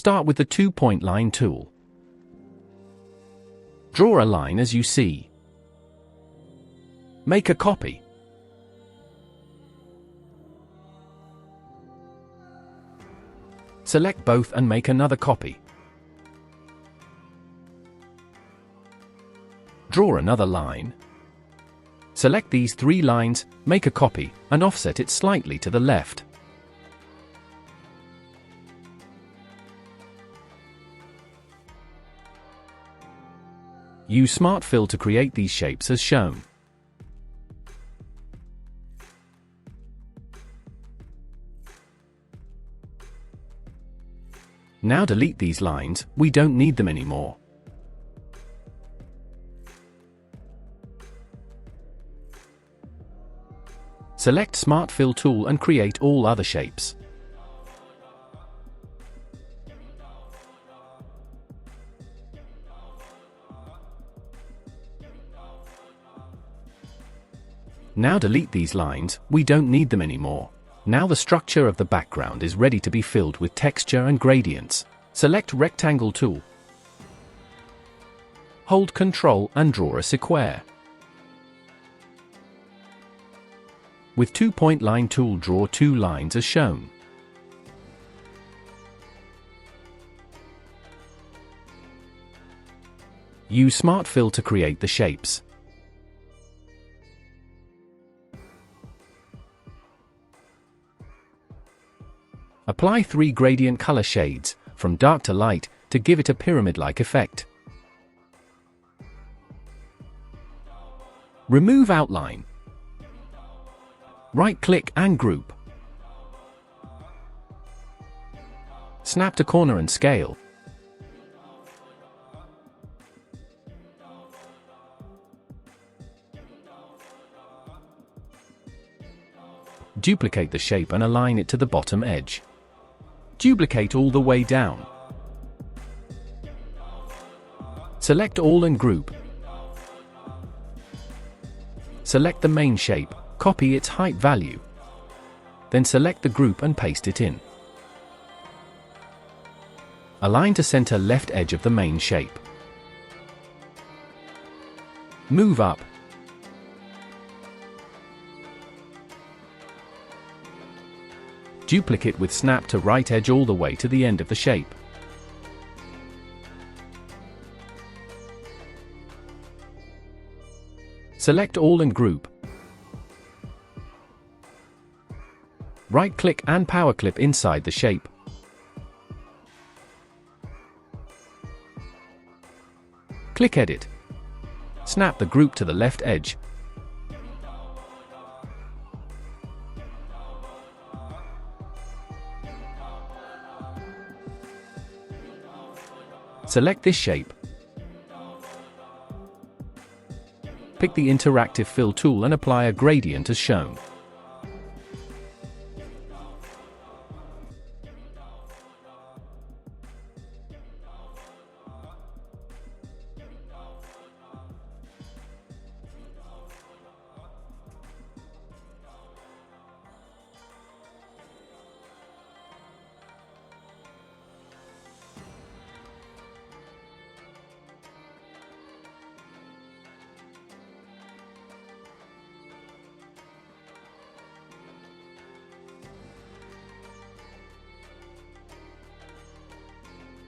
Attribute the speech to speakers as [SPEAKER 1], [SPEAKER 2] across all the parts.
[SPEAKER 1] Start with the 2-point line tool. Draw a line as you see. Make a copy. Select both and make another copy. Draw another line. Select these 3 lines, make a copy, and offset it slightly to the left. Use Smart Fill to create these shapes as shown. Now delete these lines, we don't need them anymore. Select Smart Fill tool and create all other shapes. Now delete these lines, we don't need them anymore. Now the structure of the background is ready to be filled with texture and gradients. Select Rectangle tool. Hold Ctrl and draw a square. With 2-point line tool, draw 2 lines as shown. Use Smart Fill to create the shapes. Apply 3 gradient color shades, from dark to light, to give it a pyramid-like effect. Remove outline. Right-click and group. Snap to corner and scale. Duplicate the shape and align it to the bottom edge. Duplicate all the way down. Select all and group. Select the main shape, copy its height value. Then select the group and paste it in. Align to center left edge of the main shape. Move up. Duplicate with snap to right edge all the way to the end of the shape. Select all and group. Right-click and PowerClip inside the shape. Click Edit. Snap the group to the left edge. Select this shape. Pick the Interactive Fill tool and apply a gradient as shown.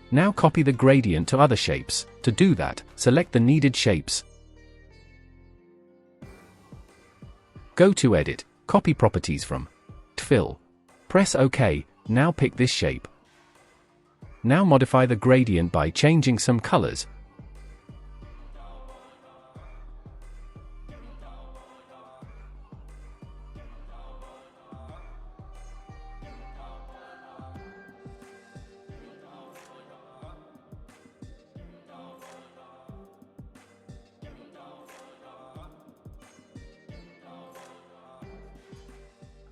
[SPEAKER 1] Now copy the gradient to other shapes. To do that, select the needed shapes. Go to Edit, Copy Properties from Fill. Press OK, now pick this shape. Now modify the gradient by changing some colors.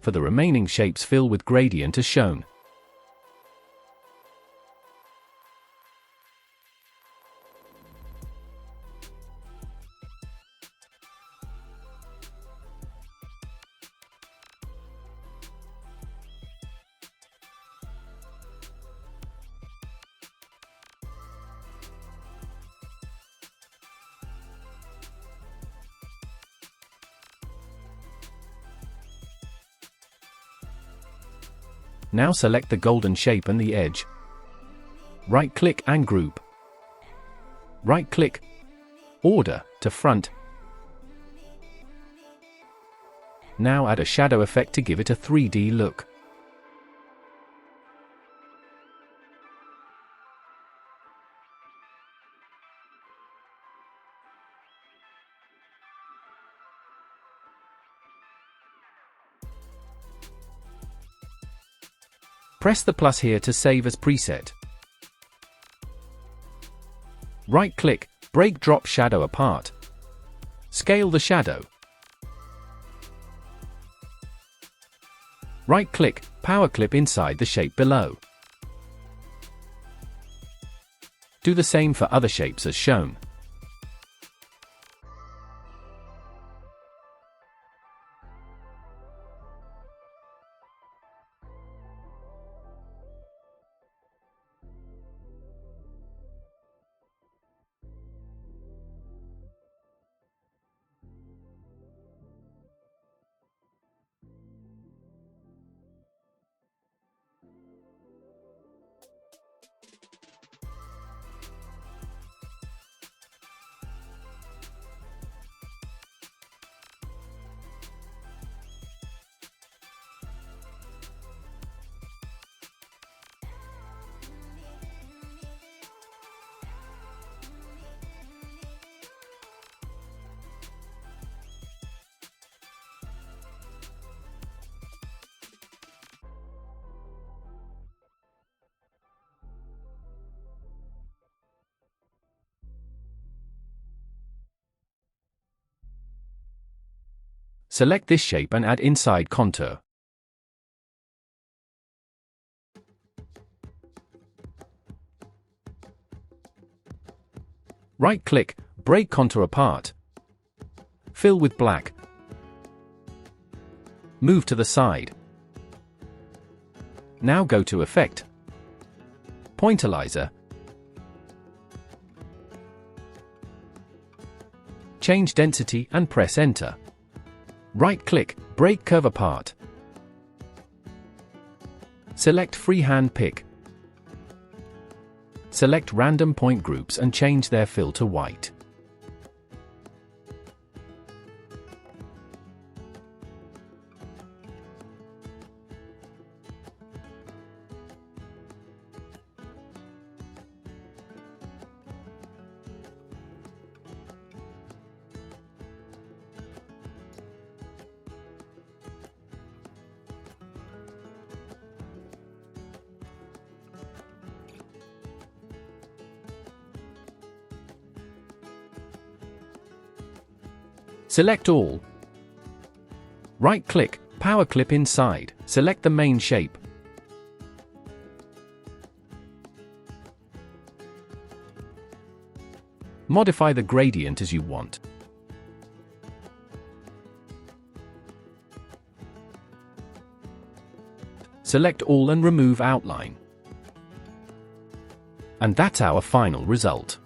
[SPEAKER 1] For the remaining shapes, fill with gradient as shown. Now select the golden shape and the edge. Right-click and group. Right-click. Order to front. Now add a shadow effect to give it a 3D look. Press the plus here to save as preset. Right-click, break drop shadow apart. Scale the shadow. Right-click, PowerClip inside the shape below. Do the same for other shapes as shown. Select this shape and add inside contour. Right-click, break contour apart. Fill with black. Move to the side. Now go to Effect. Pointillizer. Change density and press Enter. Right-click, break curve apart. Select freehand pick. Select random point groups and change their fill to white. Select all. Right-click, PowerClip inside, select the main shape. Modify the gradient as you want. Select all and remove outline. And that's our final result.